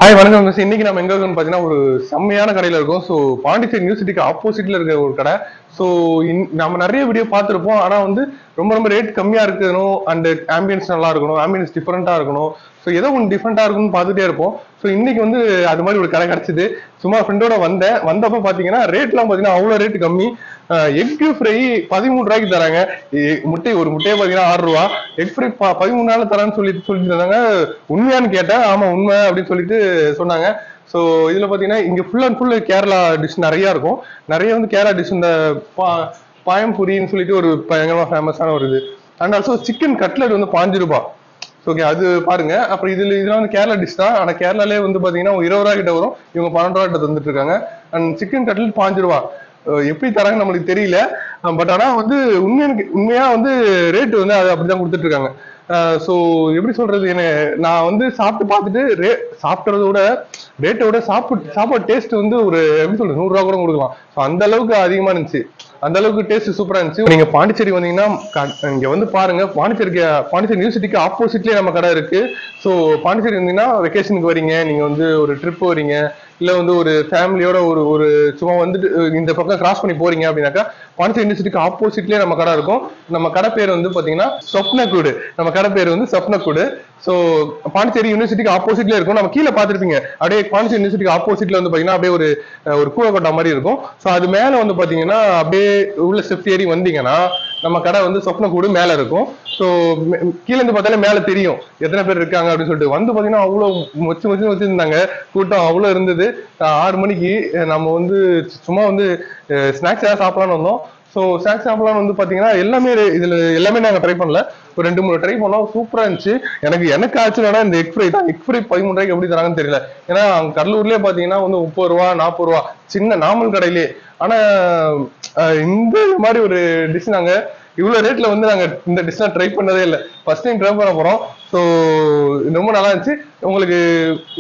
Hi வணக்கம் miss. இன்னைக்கு நம்ம எங்க இருக்கோம்னு பாத்தீங்கன்னா ஒரு செம்மையான கடையில இருக்கோம். ஸோ பாண்டிச்சேரி யூனிவர்சிட்டிக்கு ஆப்போசிட்ல இருக்க ஒரு கடை. ஸோ நம்ம நிறைய வீடியோ பார்த்துருப்போம். ஆனா வந்து ரொம்ப ரொம்ப ரேட் கம்மியா இருக்கணும் அண்ட் ஆம்பியன்ஸ் நல்லா இருக்கணும், ஆம்பியன்ஸ் டிஃபரெண்டா இருக்கணும். ஸோ ஏதோ ஒன்று டிஃப்ரெண்டா இருக்கும்னு பார்த்துட்டே இருப்போம். ஸோ இன்னைக்கு வந்து அது மாதிரி ஒரு கடை கிடைச்சிது. சும்மா ஃப்ரெண்டோட வந்தப்ப பாத்தீங்கன்னா ரேட்லாம் பாத்தீங்கன்னா அவ்வளோ ரேட் கம்மி. எக் ஃப்ரை 13 ரூபாய்க்கு தராங்க. ஒரு முட்டையை பாத்தீங்கன்னா 6 ரூபா, எக் ஃப்ரை 13 நாள் தரான்னு சொல்லிட்டு இருந்தாங்க. உண்மையானு கேட்டேன். ஆமா உண்மை அப்படின்னு சொல்லிட்டு சொன்னாங்க. ஸோ இதுல பாத்தீங்கன்னா இங்க full and full Kerala dish நிறைய இருக்கும். நிறைய வந்து கேரளா டிஷ் இந்த பாயம்புரின்னு சொல்லிட்டு ஒரு பயங்கரமா ஃபேமஸான ஒரு இது. அண்ட் ஆல்சோ சிக்கன் கட்லெட் வந்து 5 ரூபாய். ஓகே, அது பாருங்க. அப்புறம் இதெல்லாம் வந்து கேரளா டிஷ் தான். ஆனா கேரளாலே வந்து பாத்தீங்கன்னா 20 ரூபாய் கிட்ட வரும். இவங்க 12 ரூபாய் கிட்ட தந்துட்டு இருக்காங்க. அண்ட் சிக்கன் கட்லெட் 5 ரூபாய். எப்படி தராங்க நம்மளுக்கு தெரியல. பட் ஆனா வந்து உண்மையா வந்து ரேட் வந்து அது அப்படிதான் கொடுத்துட்டு இருக்காங்க. ஸோ எப்படி சொல்றது, நான் வந்து சாப்பிட்டு பார்த்துட்டு சாப்பிட்றத விட ரேட்டை விட சாப்பாடு டேஸ்ட் வந்து ஒரு எப்படி சொல்றது 100 ரூபா கூட கொடுக்கலாம். ஸோ அந்த அளவுக்கு அதிகமா இருந்துச்சு. அந்த அளவுக்கு டேஸ்ட் சூப்பரா இருந்துச்சு. நீங்க பாண்டிச்சேரி வந்தீங்கன்னா இங்க வந்து பாருங்க. பாண்டிச்சேரி யூனிவர்சிட்டிக்கு ஆப்போசிட்லயே நம்ம கடை இருக்கு. ஸோ பாண்டிச்சேரி வந்தீங்கன்னா வெக்கேஷனுக்கு வரீங்க, நீங்க வந்து ஒரு ட்ரிப் வரீங்க, இல்ல வந்து ஒரு ஃபேமிலியோட ஒரு சும்மா வந்துட்டு இந்த பக்கம் கிராஸ் பண்ணி போறீங்க அப்படின்னாக்கா பாண்டிச்சேரி யூனிவர்சிட்டிக்கு ஆப்போசிட்லயே நம்ம கடை இருக்கும். நம்ம கடை பேர் வந்து பாத்தீங்கன்னா சொப்னக்கூடு. நம்ம கடை பேர் வந்து சொப்னக்கூடு. ஸோ பாண்டிச்சேரி யூனிவர்சிட்டிக்கு ஆப்போசிட்ல இருக்கும். நம்ம கீழே பார்த்துருப்பீங்க. அப்படியே பாண்டிச்சேரி யூனிவர்சிட்டிக்கு ஆப்போசிட்ல வந்து பாத்தீங்கன்னா அப்படியே ஒரு கூடக்கொட்டா மாதிரி இருக்கும். ஸோ அது மேல வந்து பாத்தீங்கன்னா அப்படியே உள்ள ஸ்டெப் ஏறி வந்தீங்கன்னா நம்ம கடை வந்து சொப்னக்கூடு மேல இருக்கும். ஸோ கீழே இருந்து பார்த்தாலே மேல தெரியும் எத்தனை பேர் இருக்காங்க அப்படின்னு சொல்லிட்டு. வந்து பாத்தீங்கன்னா அவ்வளவு வச்சிருந்தாங்க. கூட்டம் அவ்வளவு இருந்தது. 6 மணிக்கு நம்ம வந்து சும்மா வந்து ஸ்நாக்ஸ் ஏதாவது சாப்பிடலாம்னு வந்தோம். ஸோ ஸ்நாக்ஸ் சாப்பிடலாம்னு வந்து பாத்தீங்கன்னா இதுல எல்லாமே நாங்க ட்ரை பண்ணல. ஒரு 2-3 ட்ரை பண்ணோம். சூப்பரா இருந்துச்சு. எனக்கு ஆச்சுன்னா இந்த எக் ஃப்ரை தான். எக் ஃப்ரை 13 ரூபாய்க்கு எப்படி தராங்கன்னு தெரியல. ஏன்னா கடலூர்லயே பாத்தீங்கன்னா வந்து 30 ரூபா 40 ரூபா சின்ன நார்மல் கடையிலே. ஆனா இந்த மாதிரி ஒரு டிஷ் நாங்க இவ்வளவு ரேட்ல வந்து நாங்க இந்த டிஷ்லாம் ட்ரை பண்ணதே இல்லை. ஃபர்ஸ்ட் டைம் ட்ரை பண்ண போறோம். ஸோ ரொம்ப நல்லா இருந்துச்சு. உங்களுக்கு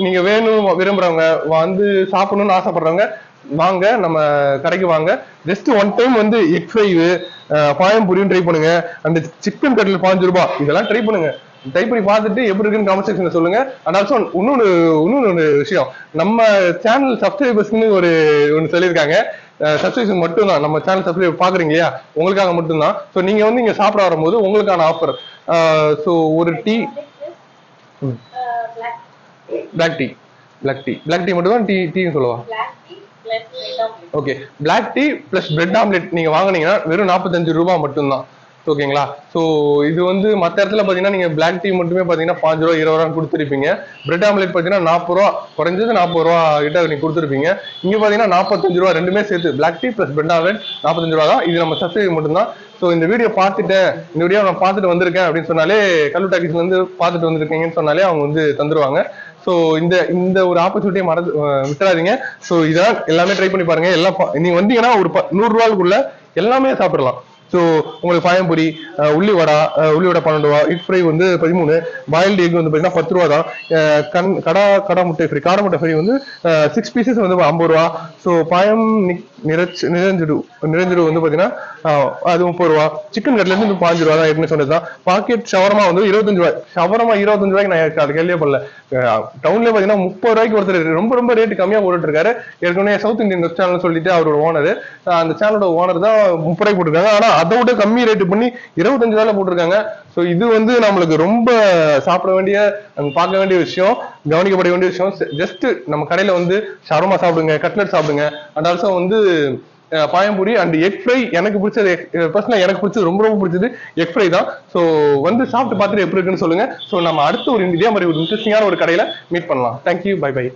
நீங்க வேணும் விரும்புறவங்க வந்து சாப்பிடணும்னு ஆசைப்படுறவங்க வாங்க, நம்ம கடைக்கு வாங்க. ஜஸ்ட் ஒன் டைம் வந்து எக் ஃப்ரை பாயம்புரியும் ட்ரை பண்ணுங்க. அந்த சிக்கன் கட்லெட் 5 ரூபாய் இதெல்லாம் ட்ரை பண்ணுங்க. ட்ரை பண்ணி பார்த்துட்டு எப்படி இருக்குன்னு கமெண்ட் செக்ஷன்ல சொல்லுங்க. அண்ட் ஆல்சோ இன்னொன்னு விஷயம், நம்ம சேனல் சப்ஸ்கிரைபர்ஸ்ன்னு ஒன்னு சொல்லியிருக்காங்க. சப்ஸ்கிரிப்ஷன் மட்டும் தான். நம்ம சேனல் சப்ஸ்கிரைப் பாக்குறீங்க இல்லையா, உங்களுக்காக மட்டும்தான். ஸோ நீங்க வந்து இங்க சாப்பிட வரும்போது உங்களுக்கான ஆஃபர். ஸோ ஒரு டீ பிளாக் டீ மட்டும் தான் டீன்னு சொல்லுவா. Okay, black tea plus bread omelette நீங்க வாங்கினீங்கன்னா வெறும் 45 ரூபாய் மட்டும்தான். ஓகேங்களா? ஸோ இது வந்து மற்ற இடத்துல பாத்தீங்கன்னா நீங்க பிளாக் டீ மட்டுமே பாத்தீங்கன்னா 5 ரூபா 20 ரூபா கொடுத்துருப்பீங்க. பிரெட் ஆம்லெட் பாத்தீங்கன்னா 40 ரூபா, குறைஞ்சது 40 ரூபா கிட்ட நீங்க கொடுத்துருப்பீங்க. இங்க பாத்தீங்கன்னா 45 ரூபா, ரெண்டுமே சேர்த்து black tea plus bread omelette 45 ரூபா தான். இது நம்ம சப்ஸ்கிரைப் மட்டும்தான். ஸோ இந்த வீடியோ நான் பார்த்துட்டு வந்திருக்கேன் அப்படின்னு சொன்னாலே, கல்லு டாக்கீஸ்ல இருந்து பார்த்துட்டு வந்திருக்கீங்கன்னு சொன்னாலே அவங்க வந்து தந்துருவாங்க. ஸோ இந்த ஒரு ஆப்பர்ச்சுனிட்டியை விட்டுறாதீங்க. ஸோ இதெல்லாம் எல்லாமே ட்ரை பண்ணி பாருங்க. எல்லாம் நீங்க வந்தீங்கன்னா ஒரு 100 ரூபாய்க்குள்ள எல்லாமே சாப்பிடலாம். ஸோ உங்களுக்கு பாயம்புரி, உள்ளி வடை 12 ரூபா, எக் ஃப்ரை வந்து 13, பாயில்டு எக் வந்து பார்த்தீங்கன்னா 10 ரூபா தான். கடா முட்டை ஃப்ரை, காடை முட்டை ஃப்ரை வந்து 6 பீசஸ் வந்து 50 ரூபா. ஸோ பாயம் நிறைஞ்சிடு வந்து பார்த்தீங்கன்னா அது 30 ரூபா. சிக்கன் கட்லெட் வந்து 5 ரூபா தான். ஏற்கனவே சொன்னதுதான். பாக்கெட் ஷவர்மா வந்து 25 ரூபாய். ஷவர்மா 25 ரூபாய்க்கு நான் அது கேள்வியே பண்ணல. டவுன்ல பாத்தீங்கன்னா 30 ரூபாய்க்கு ஒருத்தர் ரொம்ப ரொம்ப ரேட் கம்மியா போட்டுட்டு இருக்காரு. ஏற்கனவே சவுத் இந்தியன் வெப் சேனல் சொல்லிட்டு அவரோட ஓனர், அந்த சேனலோட ஓனர் தான் 30 ரூபாய்க்கு போட்டிருக்காங்க. ஆனா அதை விட கம்மி ரேட் பண்ணி 25 ரூபாய்ல போட்டிருக்காங்க. ஸோ இது வந்து நம்மளுக்கு ரொம்ப சாப்பிட வேண்டிய, பார்க்க வேண்டிய விஷயம், கவனிக்கப்பட வேண்டிய விஷயம். ஜஸ்ட் நம்ம கடையில வந்து ஷவர்மா சாப்பிடுங்க, கட்லெட் சாப்பிடுங்க. அண்ட் ஆல்சோ வந்து பாயம்பூரி அண்ட் எக் ஃப்ரை. எனக்கு பிடிச்சது பர்சனலா எனக்கு பிடிச்சது ரொம்ப ரொம்ப பிடிச்சது எக் ஃப்ரை தான். ஸோ வந்து சாப்பிட்டு பார்த்துட்டு எப்படி இருக்குன்னு சொல்லுங்க. ஸோ நம்ம அடுத்து இதே மாதிரி ஒரு இன்ட்ரெஸ்டிங்கான ஒரு கடையில மீட் பண்ணலாம். Thank you, bye by.